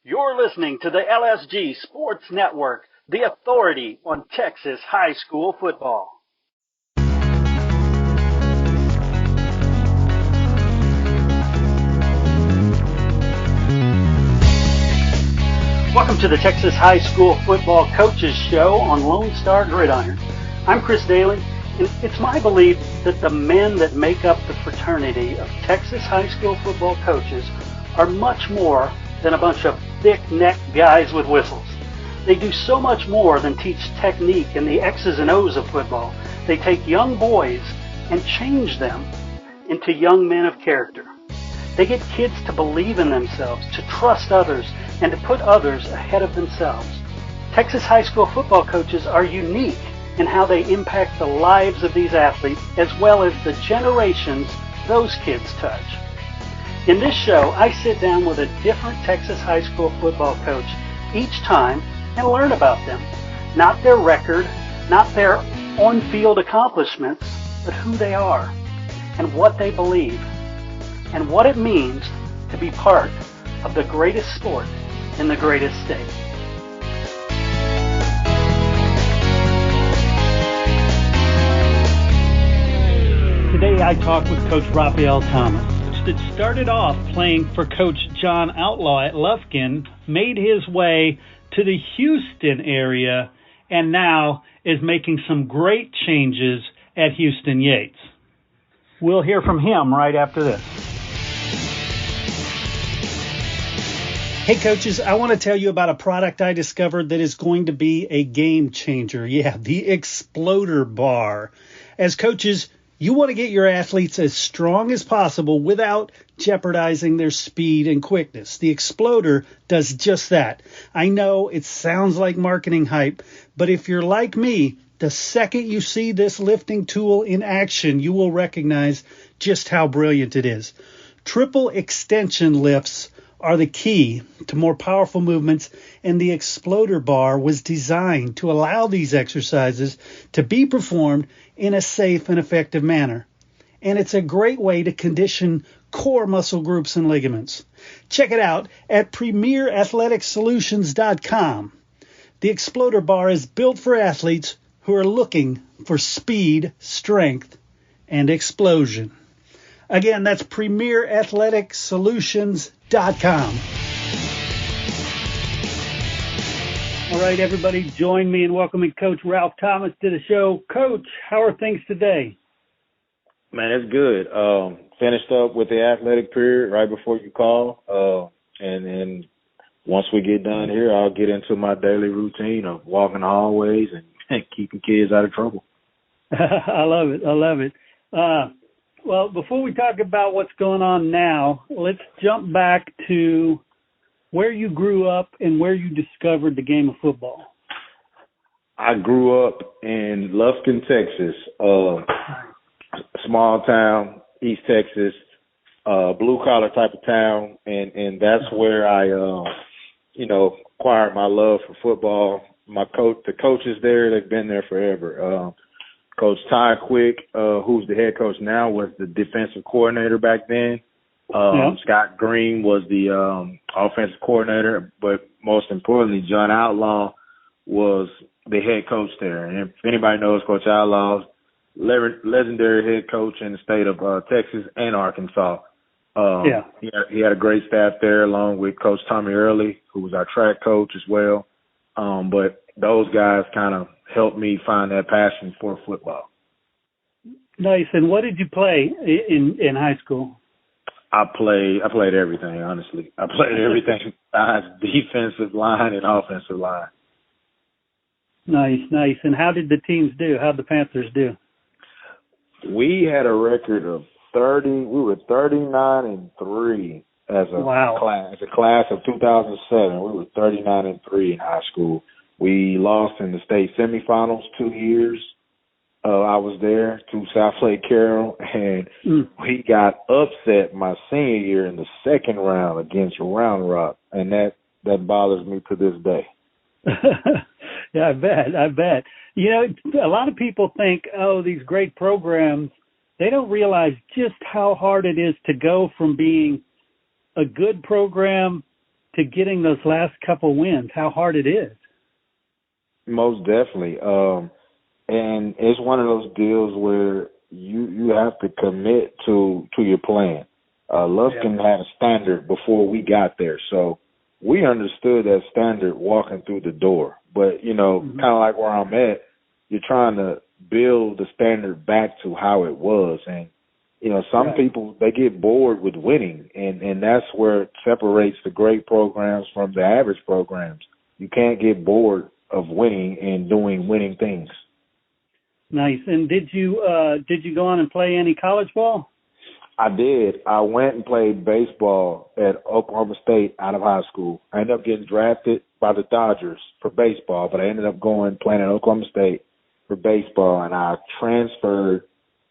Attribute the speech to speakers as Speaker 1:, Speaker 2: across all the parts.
Speaker 1: You're listening to the LSG Sports Network, the authority on Texas high school football. Welcome to the Texas High School Football Coaches Show on Lone Star Gridiron. I'm Chris Daly, and it's my belief that the men that make up the fraternity of Texas high school football coaches are much more than a bunch of thick-necked guys with whistles. They do so much more than teach technique and the X's and O's of football. They take young boys and change them into young men of character. They get kids to believe in themselves, to trust others, and to put others ahead of themselves. Texas high school football coaches are unique in how they impact the lives of these athletes as well as the generations those kids touch. In this show, I sit down with a different Texas high school football coach each time and learn about them. Not their record, not their on-field accomplishments, but who they are and what they believe and what it means to be part of the greatest sport in the greatest state. Today I talk with Coach Rafael Thomas, that started off playing for Coach John Outlaw at Lufkin, made his way to the Houston area, and now is making some great changes at Houston Yates. We'll hear from him right after this. Hey coaches, I want to tell you about a product I discovered that is going to be a game changer. Yeah, the Exploder Bar. As coaches, you want to get your athletes as strong as possible without jeopardizing their speed and quickness. The Exploder does just that. I know it sounds like marketing hype, but if you're like me, the second you see this lifting tool in action, you will recognize just how brilliant it is. Triple extension lifts are the key to more powerful movements, and the Exploder Bar was designed to allow these exercises to be performed in a safe and effective manner. And it's a great way to condition core muscle groups and ligaments. Check it out at PremierAthleticSolutions.com. The Exploder Bar is built for athletes who are looking for speed, strength, and explosion. Again, that's PremierAthleticSolutions.com. All right, everybody, join me in welcoming Coach Ralph Thomas to the show. Coach, how are things today?
Speaker 2: Man, it's good. Finished up with the athletic period right before you call. And then once we get done here, I'll get into my daily routine of walking the hallways and keeping kids out of trouble.
Speaker 1: I love it. I love it. Well, before we talk about what's going on now, let's jump back to where you grew up and where you discovered the game of football.
Speaker 2: I grew up in Lufkin, Texas, small town, East Texas, blue-collar type of town, and that's where I, acquired my love for football. The coaches there, they've been there forever. Coach Ty Quick, who's the head coach now, was the defensive coordinator back then. Scott Green was the offensive coordinator, but most importantly, John Outlaw was the head coach there. And if anybody knows Coach Outlaw, legendary head coach in the state of Texas and Arkansas. He had a great staff there, along with Coach Tommy Early, who was our track coach as well. But those guys kind of helped me find that passion for football.
Speaker 1: Nice. And what did you play in high school?
Speaker 2: I played everything, honestly. I played everything besides defensive line and offensive line.
Speaker 1: Nice. And how did the teams do? How did the Panthers do?
Speaker 2: We had a record of 30. We were 39-3 as a class. As a class of 2007, we were 39-3 in high school. We lost in the state semifinals 2 years. I was there to South Lake Carroll, and we got upset my senior year in the second round against Round Rock, and that bothers me to this day.
Speaker 1: Yeah, I bet. You know, a lot of people think, these great programs, they don't realize just how hard it is to go from being a good program to getting those last couple wins, how hard it is.
Speaker 2: Most definitely. And it's one of those deals where you have to commit to your plan. Lufkin had a standard before we got there, so we understood that standard walking through the door. But, kind of like where I'm at, you're trying to build the standard back to how it was. And, some people, they get bored with winning, and that's where it separates the great programs from the average programs. You can't get bored of winning and doing winning things.
Speaker 1: Nice. And did you go on and play any college ball?
Speaker 2: I did. I went and played baseball at Oklahoma State out of high school. I ended up getting drafted by the Dodgers for baseball, but I ended up playing at Oklahoma State for baseball, and I transferred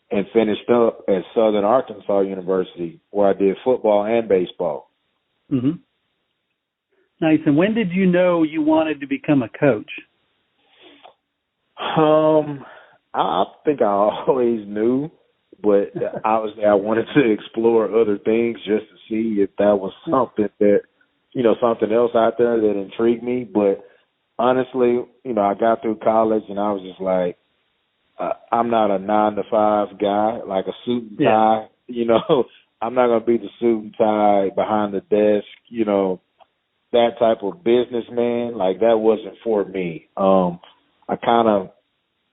Speaker 2: and finished up at Southern Arkansas University, where I did football and baseball.
Speaker 1: Mm-hmm. Nice. And when did you know you wanted to become a coach?
Speaker 2: I think I always knew, but obviously I wanted to explore other things just to see if that was something that, something else out there that intrigued me. But honestly, I got through college and I was just like, I'm not a 9-to-5 guy, like a suit and tie. I'm not going to be the suit and tie behind the desk, that type of businessman. Like, that wasn't for me. I kind of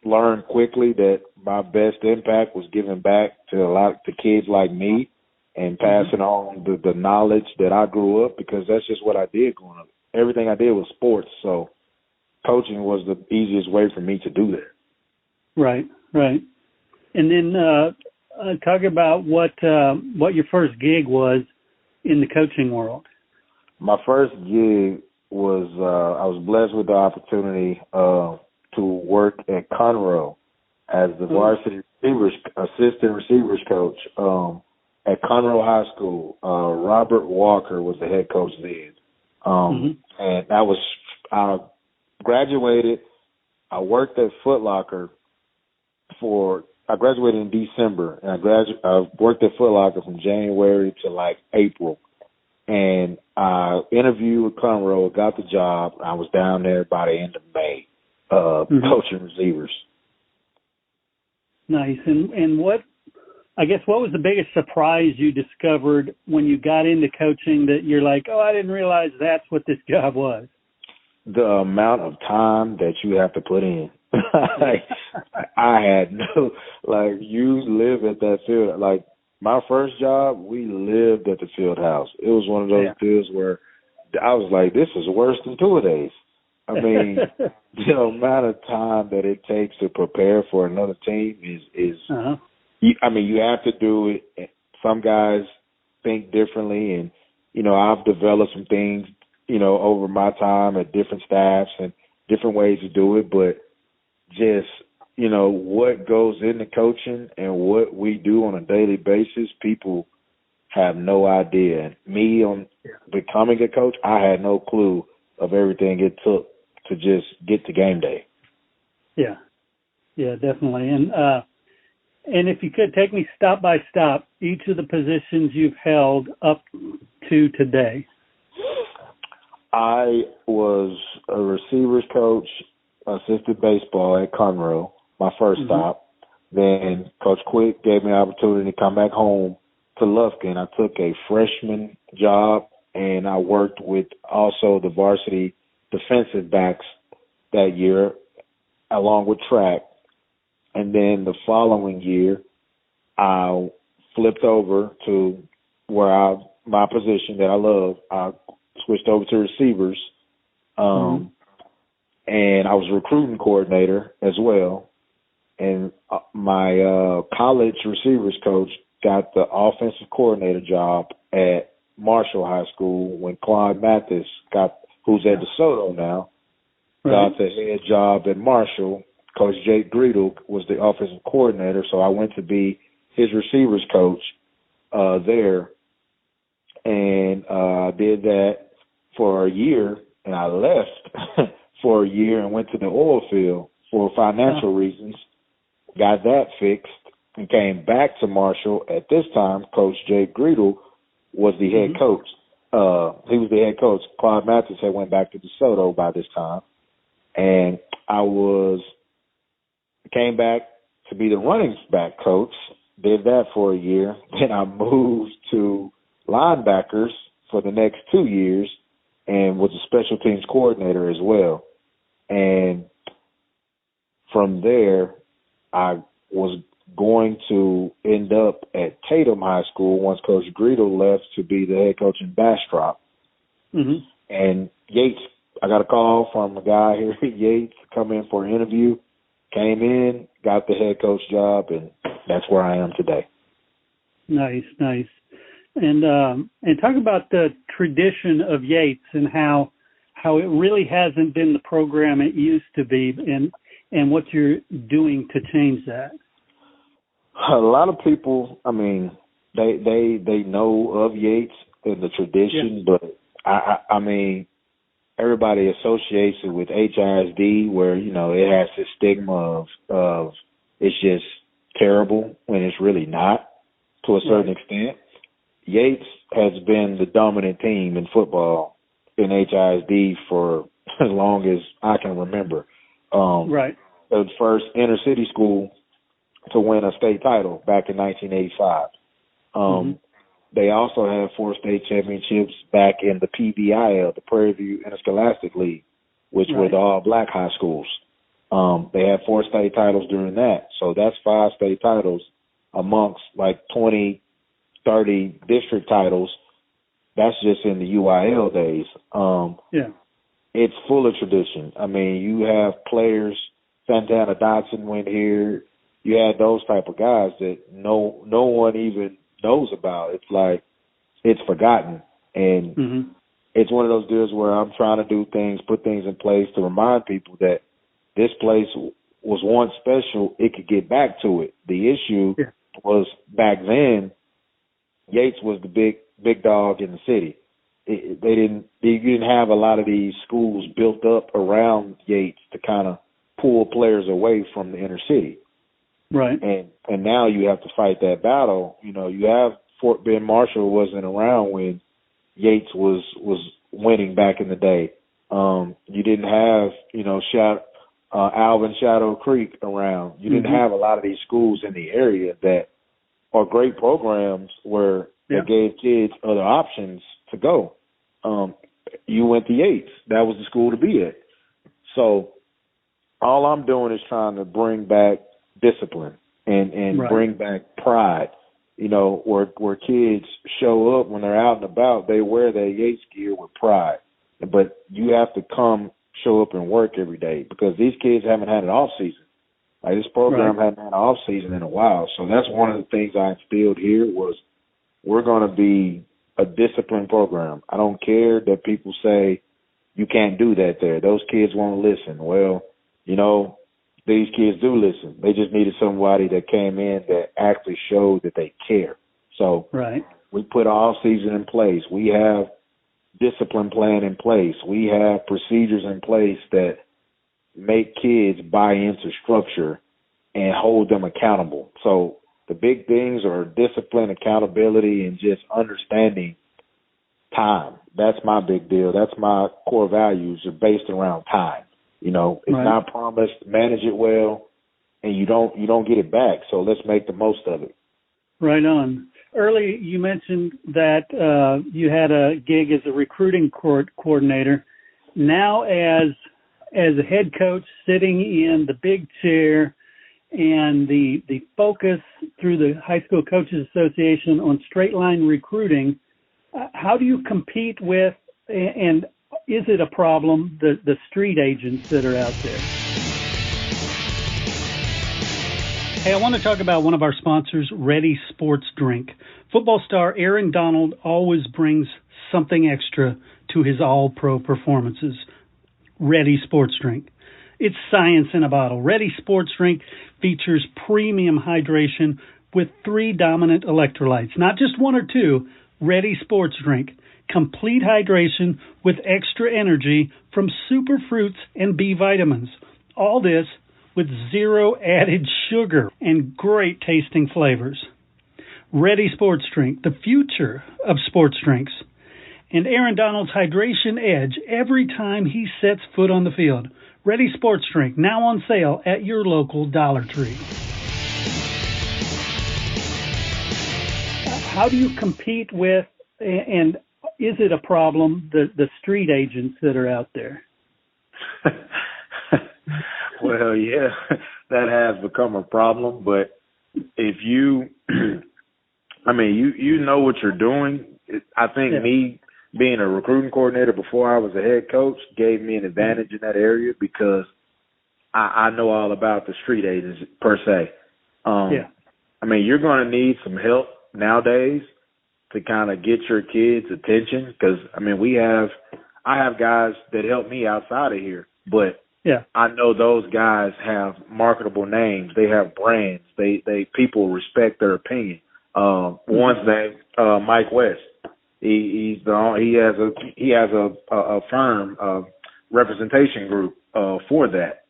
Speaker 2: learned quickly that my best impact was giving back to a lot of kids like me and passing on the knowledge that I grew up, because that's just what I did growing up. Everything I did was sports, so coaching was the easiest way for me to do that. Right.
Speaker 1: And then talk about what your first gig was in the coaching world.
Speaker 2: My first gig was I was blessed with the opportunity to work at Conroe as the varsity assistant receivers coach at Conroe High School. Robert Walker was the head coach then. And I graduated. I worked at Foot Locker I graduated in December, and I worked at Foot Locker from January to April. And I interviewed with Conroe, got the job. I was down there by the end of May, coaching receivers.
Speaker 1: Nice. And what was the biggest surprise you discovered when you got into coaching that you're like, I didn't realize that's what this job was?
Speaker 2: The amount of time that you have to put in. I had you live at that field. My first job, we lived at the field house. It was one of those deals where I was like, this is worse than 2 days. I mean, the amount of time that it takes to prepare for another team is you have to do it. Some guys think differently, and, I've developed some things, over my time at different staffs and different ways to do it, but just, what goes into coaching and what we do on a daily basis, people have no idea. Me, on becoming a coach, I had no clue of everything it took to just get to game day.
Speaker 1: Yeah, definitely. And if you could take me stop by stop, each of the positions you've held up to today.
Speaker 2: I was a receivers coach, assistant baseball at Conroe, my first stop. Then Coach Quick gave me an opportunity to come back home to Lufkin. I took a freshman job, and I worked with also the varsity defensive backs that year, along with track. And then the following year, I flipped over to my position that I love. I switched over to receivers, and I was a recruiting coordinator as well. And my college receivers coach got the offensive coordinator job at Marshall High School when Claude Mathis who's at DeSoto now, got the head job at Marshall. Coach Jake Greedle was the offensive coordinator, so I went to be his receivers coach there. And I did that for a year, and I left for a year and went to the oil field for financial reasons, got that fixed, and came back to Marshall. At this time, Coach Jake Greedle was the head coach. he was the head coach. Claude Mathis had went back to DeSoto by this time. And I came back to be the running back coach, did that for a year. Then I moved to linebackers for the next 2 years and was a special teams coordinator as well. And from there, I was going to end up at Tatum High School once Coach Greedle left to be the head coach in Bastrop.
Speaker 1: Mm-hmm.
Speaker 2: And Yates, I got a call from a guy here at Yates to come in for an interview, came in, got the head coach job, and that's where I am today.
Speaker 1: Nice. And talk about the tradition of Yates and how it really hasn't been the program it used to be, and what you're doing to change that.
Speaker 2: A lot of people, I mean, they know of Yates and the tradition, yeah. But I mean, everybody associates it with HISD, where, you know, it has this stigma of it's just terrible when it's really not, to a certain extent. Yates has been the dominant team in football in HISD for as long as I can remember. The first inner city school to win a state title back in 1985. They also had 4 state championships back in the PVIL, the Prairie View Interscholastic League, which were the all-black high schools. They had 4 state titles during that. So that's 5 state titles amongst like 20, 30 district titles. That's just in the UIL days. It's full of tradition. I mean, you have players, Santana Dotson went here. You had those type of guys that no one even knows about. It's like it's forgotten. And it's one of those deals where I'm trying to do things, put things in place to remind people that this place was once special. It could get back to it. The issue was back then, Yates was the big dog in the city. You didn't have a lot of these schools built up around Yates to kind of pull players away from the inner city.
Speaker 1: Right.
Speaker 2: And now you have to fight that battle. You know, you have Fort Bend Marshall wasn't around when Yates was winning back in the day. You didn't have, you know, Alvin Shadow Creek around. You didn't have a lot of these schools in the area that are great programs where they gave kids other options to go. You went to Yates. That was the school to be at. So all I'm doing is trying to bring back discipline and bring back pride, you know, where kids show up when they're out and about, they wear their Yates gear with pride. But you have to show up and work every day, because these kids haven't had an off season. Like, this program hadn't had an off season in a while. So that's one of the things I instilled here was we're going to be a disciplined program. I don't care that people say you can't do that there. Those kids won't listen. Well, you know, these kids do listen. They just needed somebody that came in that actually showed that they care. So we put all season in place. We have discipline plan in place. We have procedures in place that make kids buy into structure and hold them accountable. So the big things are discipline, accountability, and just understanding time. That's my big deal. That's my core values are based around time. You know, it's not promised. Manage it well, and you don't get it back. So let's make the most of it.
Speaker 1: Right on. Early, you mentioned that you had a gig as a recruiting coordinator. Now, as a head coach, sitting in the big chair, and the focus through the High School Coaches Association on straight line recruiting, how do you compete with, and is it a problem, the street agents that are out there? Hey, I want to talk about one of our sponsors, Ready Sports Drink. Football star Aaron Donald always brings something extra to his all-pro performances. Ready Sports Drink. It's science in a bottle. Ready Sports Drink features premium hydration with 3 dominant electrolytes, not just 1 or 2. Ready Sports Drink. Complete hydration with extra energy from super fruits and B vitamins. All this with 0 added sugar and great tasting flavors. Ready Sports Drink, the future of sports drinks. and Aaron Donald's hydration edge every time he sets foot on the field. Ready Sports Drink, now on sale at your local Dollar Tree. How do you compete with, and is it a problem, the street agents that are out there?
Speaker 2: Well, yeah, that has become a problem. But if you, you know what you're doing. I think me being a recruiting coordinator before I was a head coach gave me an advantage in that area because I know all about the street agents per se. You're going to need some help nowadays to kind of get your kids' attention because, I have guys that help me outside of here, but I know those guys have marketable names. They have brands. They people respect their opinion. One's name, Mike West. He has a firm representation group for that.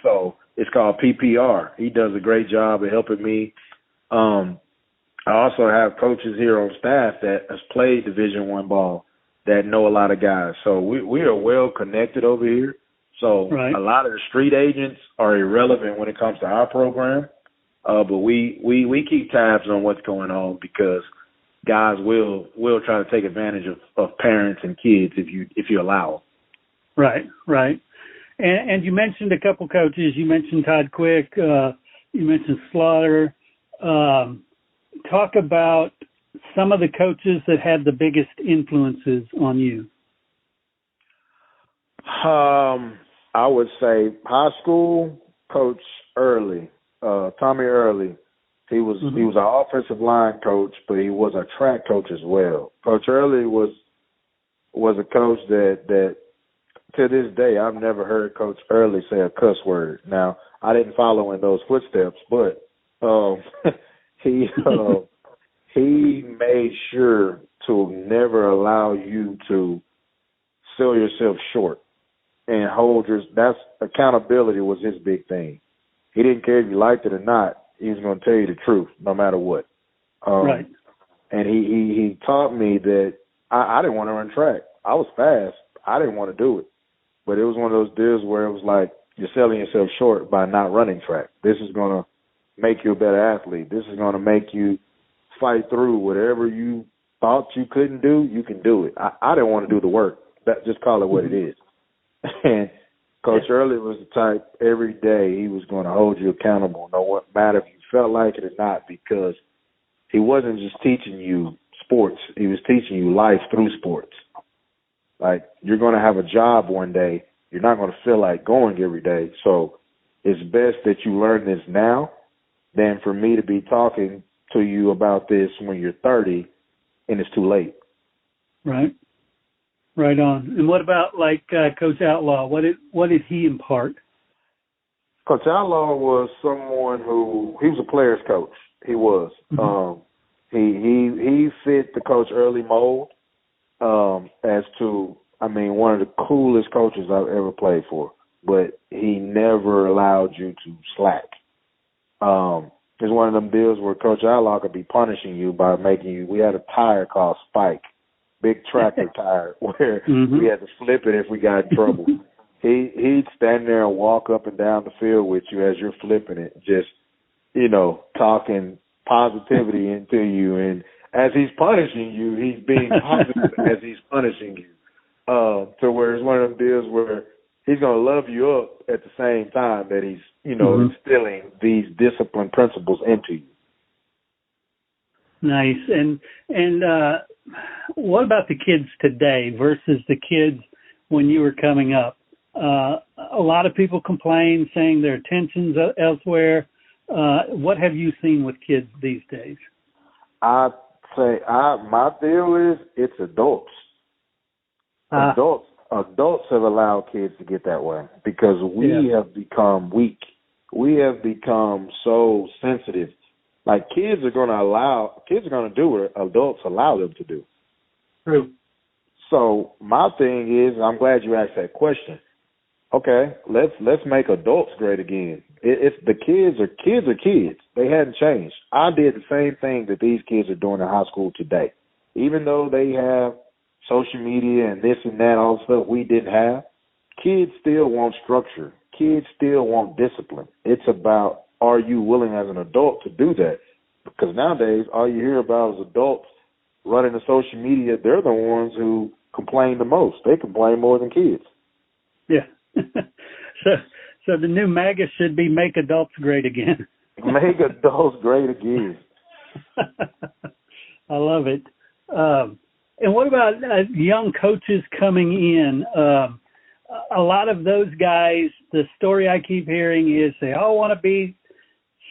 Speaker 2: So it's called PPR. He does a great job of helping me. I also have coaches here on staff that has played Division I ball that know a lot of guys. So we are well connected over here. So a lot of the street agents are irrelevant when it comes to our program. But we keep tabs on what's going on because guys will try to take advantage of parents and kids if you allow them. Right. And you mentioned a couple coaches. You mentioned Todd Quick. You mentioned Slaughter. Talk about some of the coaches that had the biggest influences on you. I would say high school coach Early, Tommy Early. He was an offensive line coach, but he was a track coach as well. Coach Early was a coach that to this day I've never heard Coach Early say a cuss word. Now I didn't follow in those footsteps, but he made sure to never allow you to sell yourself short and that's accountability was his big thing. He didn't care if you liked it or not. He was going to tell you the truth no matter what. And he taught me that I didn't want to run track. I was fast. I didn't want to do it. But it was one of those deals where it was like you're selling yourself short by not running track. This is going to make you a better athlete. This is going to make you fight through whatever you thought you couldn't do, you can do it. I didn't want to do the work. Just call it what it is. And Coach Early was the type every day he was going to hold you accountable, no matter if you felt like it or not, because he wasn't just teaching you sports. He was teaching you life through sports. Like, you're going to have a job one day. You're not going to feel like going every day. So it's best that you learn this now than for me to be talking to you about this when you're 30 and it's too late.
Speaker 1: Right on. And what about Coach Outlaw? What did he impart?
Speaker 2: Coach Outlaw was someone he was a player's coach. He was. He fit the Coach Early mold as to, one of the coolest coaches I've ever played for. But he never allowed you to slack. It's one of them deals where Coach Outlaw could be punishing you by making you. We had a tire called Spike, big tractor tire, where we had to flip it if we got in trouble. He'd stand there and walk up and down the field with you as you're flipping it, just, talking positivity into you. And as he's punishing you, he's being positive as he's punishing you. To where it's one of them deals where he's going to love you up at the same time that he's, instilling these discipline principles into you.
Speaker 1: Nice. And what about the kids today versus the kids when you were coming up? A lot of people complain, saying their attention's elsewhere. What have you seen with kids these days?
Speaker 2: I'd say my deal is it's adults. Adults have allowed kids to get that way because we have become weak. We have become so sensitive. Like, kids are going to do what adults allow them to do.
Speaker 1: True.
Speaker 2: So my thing is, I'm glad you asked that question. Okay, let's make adults great again. It's the kids are kids. They hadn't changed. I did the same thing that these kids are doing in high school today. Even though they have social media and this and that, all the stuff we didn't have, kids still want structure. Kids still want discipline. It's about, are you willing as an adult to do that? Because nowadays, all you hear about is adults running the social media. They're the ones who complain the most. They complain more than kids.
Speaker 1: Yeah. So the new MAGA should be Make Adults Great Again.
Speaker 2: Make adults great again.
Speaker 1: I love it. And what about young coaches coming in? A lot of those guys, the story I keep hearing is they all want to be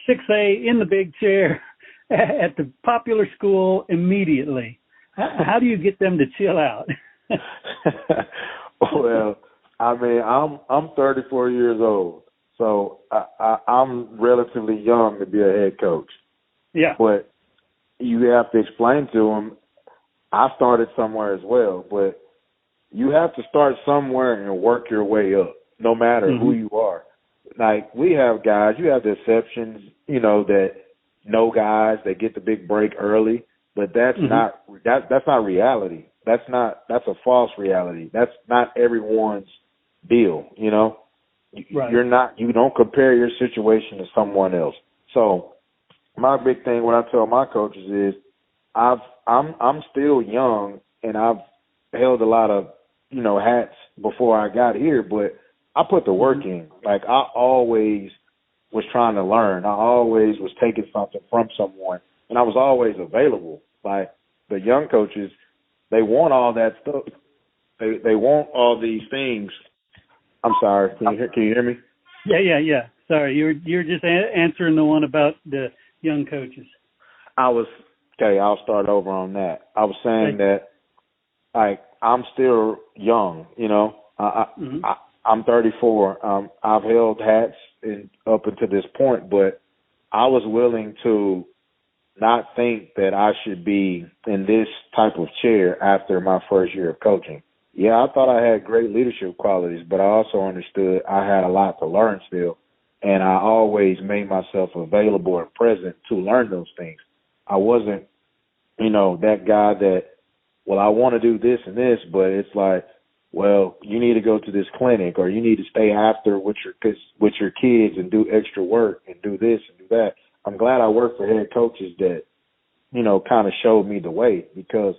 Speaker 1: 6A in the big chair at the popular school immediately. How do you get them to chill out?
Speaker 2: Well, I mean, I'm 34 years old, so I'm relatively young to be a head coach.
Speaker 1: Yeah.
Speaker 2: But you have to explain to them, I started somewhere as well, but you have to start somewhere and work your way up, no matter who you are. Like, we have guys, you have the exceptions, that know guys that get the big break early, but that's that's not reality. That's a false reality. That's not everyone's deal, Right. You don't compare your situation to someone else. So my big thing, what I tell my coaches is, I'm still young and I've held a lot of, hats before I got here, but I put the work in. Like, I always was trying to learn. I always was taking something from someone, and I was always available. Like, the young coaches, they want all that stuff. They want all these things. I'm sorry. Can you hear me?
Speaker 1: Yeah. Sorry, you're just answering the one about the young coaches.
Speaker 2: Okay, I'll start over on that. I was saying that, like, I'm still young, I'm 34. I've held hats up until this point, but I was willing to not think that I should be in this type of chair after my first year of coaching. Yeah, I thought I had great leadership qualities, but I also understood I had a lot to learn still, and I always made myself available and present to learn those things. I wasn't, that guy that, well, I want to do this and this, but it's like, well, you need to go to this clinic, or you need to stay after with your kids and do extra work and do this and do that. I'm glad I work for head coaches that, kind of showed me the way, because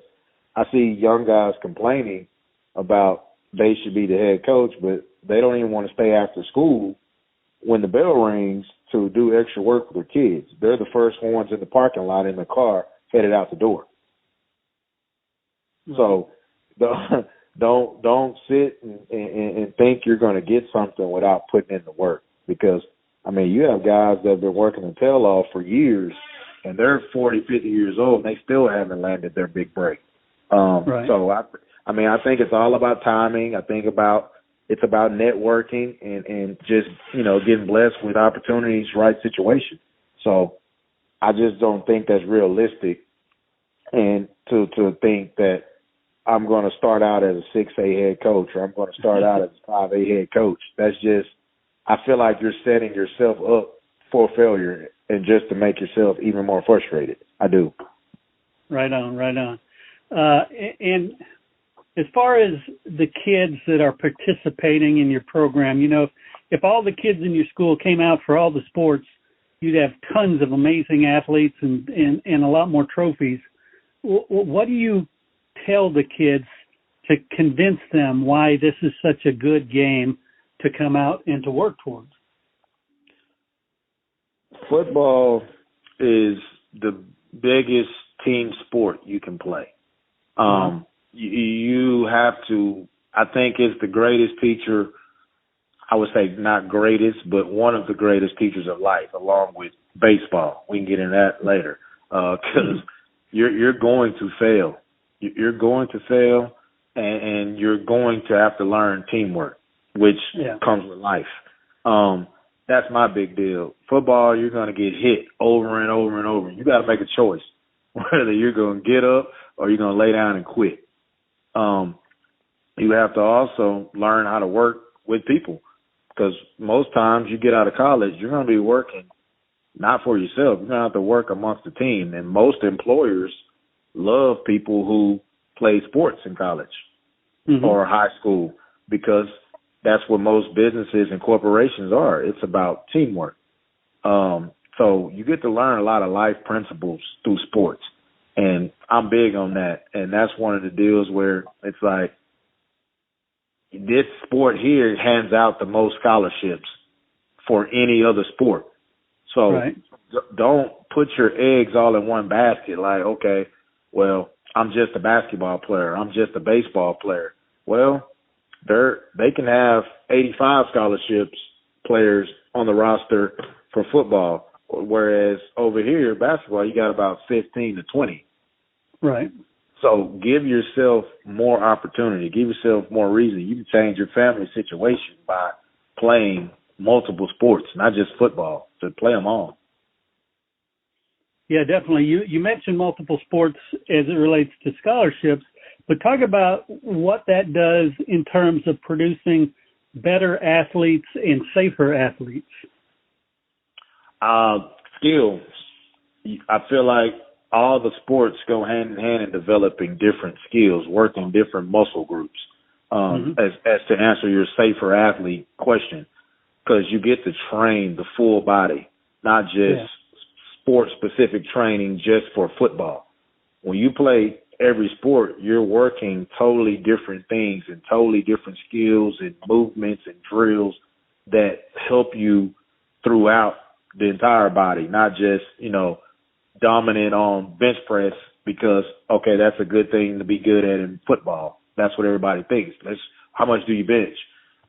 Speaker 2: I see young guys complaining about they should be the head coach, but they don't even want to stay after school when the bell rings to do extra work with their kids. They're the first ones in the parking lot in the car headed out the door. So don't sit and think you're going to get something without putting in the work, because, I mean, you have guys that have been working their tail off for years, and they're 40, 50 years old, and they still haven't landed their big break. Right. So, I think it's all about timing. I think it's about networking and just, getting blessed with opportunities, right situation. So I just don't think that's realistic, and to think that I'm going to start out as a 6A head coach, or I'm going to start out as a 5A head coach. That's just, I feel like you're setting yourself up for failure and just to make yourself even more frustrated. I do. Right on.
Speaker 1: And as far as the kids that are participating in your program, if all the kids in your school came out for all the sports, you'd have tons of amazing athletes and a lot more trophies. What do you tell the kids to convince them why this is such a good game to come out and to work towards?
Speaker 2: Football is the biggest team sport you can play. You have to, I think it's the greatest teacher, I would say not greatest, but one of the greatest teachers of life, along with baseball. We can get into that later, because you're going to fail. You're going to fail, and you're going to have to learn teamwork, which comes with life. That's my big deal. Football, you're going to get hit over and over and over. You got to make a choice, whether you're going to get up or you're going to lay down and quit. You have to also learn how to work with people, because most times you get out of college, you're going to be working not for yourself. You're going to have to work amongst the team, and most employers love people who play sports in college
Speaker 1: Mm-hmm.
Speaker 2: or high school, because that's what most businesses and corporations are. It's about teamwork. So you get to learn a lot of life principles through sports. And I'm big on that. And that's one of the deals where it's like, this sport here hands out the most scholarships for any other sport. So
Speaker 1: right.
Speaker 2: Don't put your eggs all in one basket. Like, okay, well, I'm just a basketball player. I'm just a baseball player. Well, they can have 85 scholarships players on the roster for football, whereas over here, basketball, you got about 15 to 20.
Speaker 1: Right.
Speaker 2: So give yourself more opportunity. Give yourself more reason. You can change your family situation by playing multiple sports, not just football, to play them all.
Speaker 1: Yeah, definitely. You mentioned multiple sports as it relates to scholarships, but talk about what that does in terms of producing better athletes and safer athletes.
Speaker 2: Skills. I feel like all the sports go hand in hand in developing different skills, working different muscle groups. As to answer your safer athlete question, because you get to train the full body, not just sport-specific training just for football. When you play every sport, you're working totally different things and totally different skills and movements and drills that help you throughout the entire body, not just, dominant on bench press because, okay, that's a good thing to be good at in football. That's what everybody thinks. How much do you bench?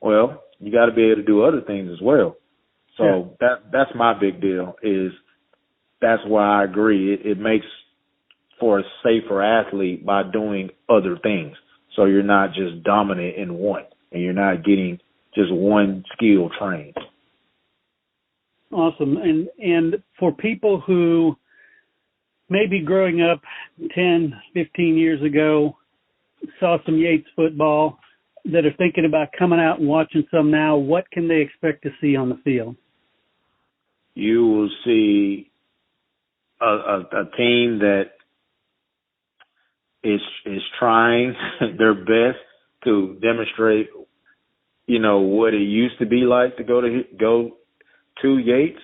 Speaker 2: Well, you got to be able to do other things as well. So that's my big deal. That's why I agree. It makes for a safer athlete by doing other things. So you're not just dominant in one, and you're not getting just one skill trained.
Speaker 1: Awesome. And for people who maybe growing up 10, 15 years ago, saw some Yates football, that are thinking about coming out and watching some now, what can they expect to see on the field?
Speaker 2: You will see a team that is trying their best to demonstrate, what it used to be like to go to Yates,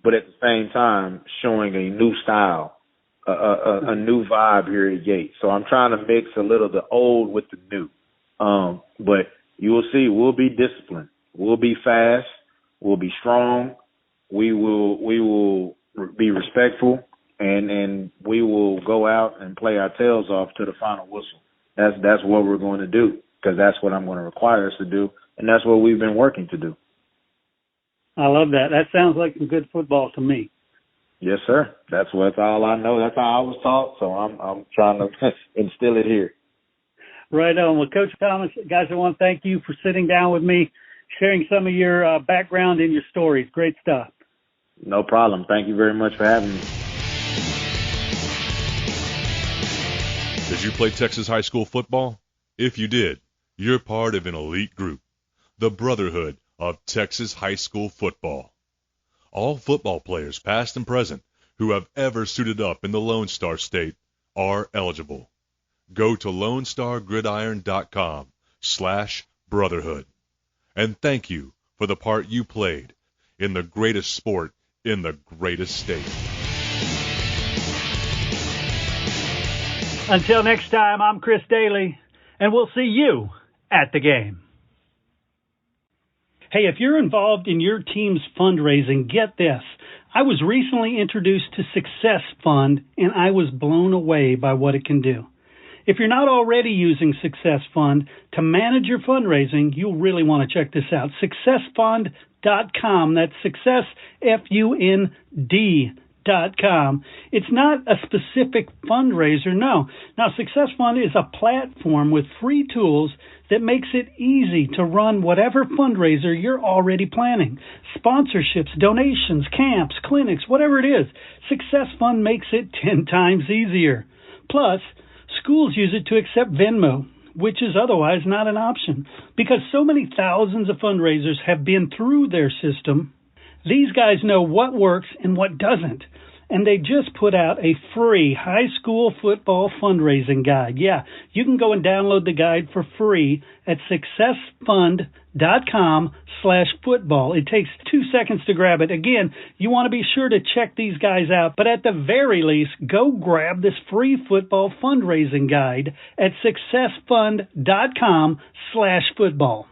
Speaker 2: but at the same time showing a new style, a new vibe here at Yates. So I'm trying to mix a little of the old with the new. But you will see we'll be disciplined. We'll be fast. We'll be strong. We will be respectful, and we will go out and play our tails off to the final whistle. That's what we're going to do, because that's what I'm going to require us to do, and that's what we've been working to do.
Speaker 1: I love that. That sounds like some good football to me.
Speaker 2: Yes, sir. That's all I know. That's how I was taught, so I'm trying to instill it here.
Speaker 1: Right on. Well, Coach Thomas, guys, I want to thank you for sitting down with me, sharing some of your background and your stories. Great stuff.
Speaker 2: No problem. Thank you very much for having me.
Speaker 3: Did you play Texas high school football? If you did, you're part of an elite group, the Brotherhood of Texas high school football. All football players, past and present, who have ever suited up in the Lone Star State are eligible. Go to LoneStarGridiron.com/brotherhood. And thank you for the part you played in the greatest sport in the greatest state.
Speaker 1: Until next time, I'm Chris Daly, and we'll see you at the game. Hey, if you're involved in your team's fundraising, get this. I was recently introduced to Success Fund, and I was blown away by what it can do. If you're not already using Success Fund to manage your fundraising, you'll really want to check this out. SuccessFund.com. That's Success, F-U-N-D.com. It's not a specific fundraiser, no. Now, Success Fund is a platform with free tools that makes it easy to run whatever fundraiser you're already planning. Sponsorships, donations, camps, clinics, whatever it is. Success Fund makes it 10 times easier. Plus, schools use it to accept Venmo, which is otherwise not an option. Because so many thousands of fundraisers have been through their system, these guys know what works and what doesn't. and they just put out a free high school football fundraising guide. Yeah, you can go and download the guide for free at successfund.com/football. It takes 2 seconds to grab it. Again, you want to be sure to check these guys out, but at the very least, go grab this free football fundraising guide at successfund.com/football.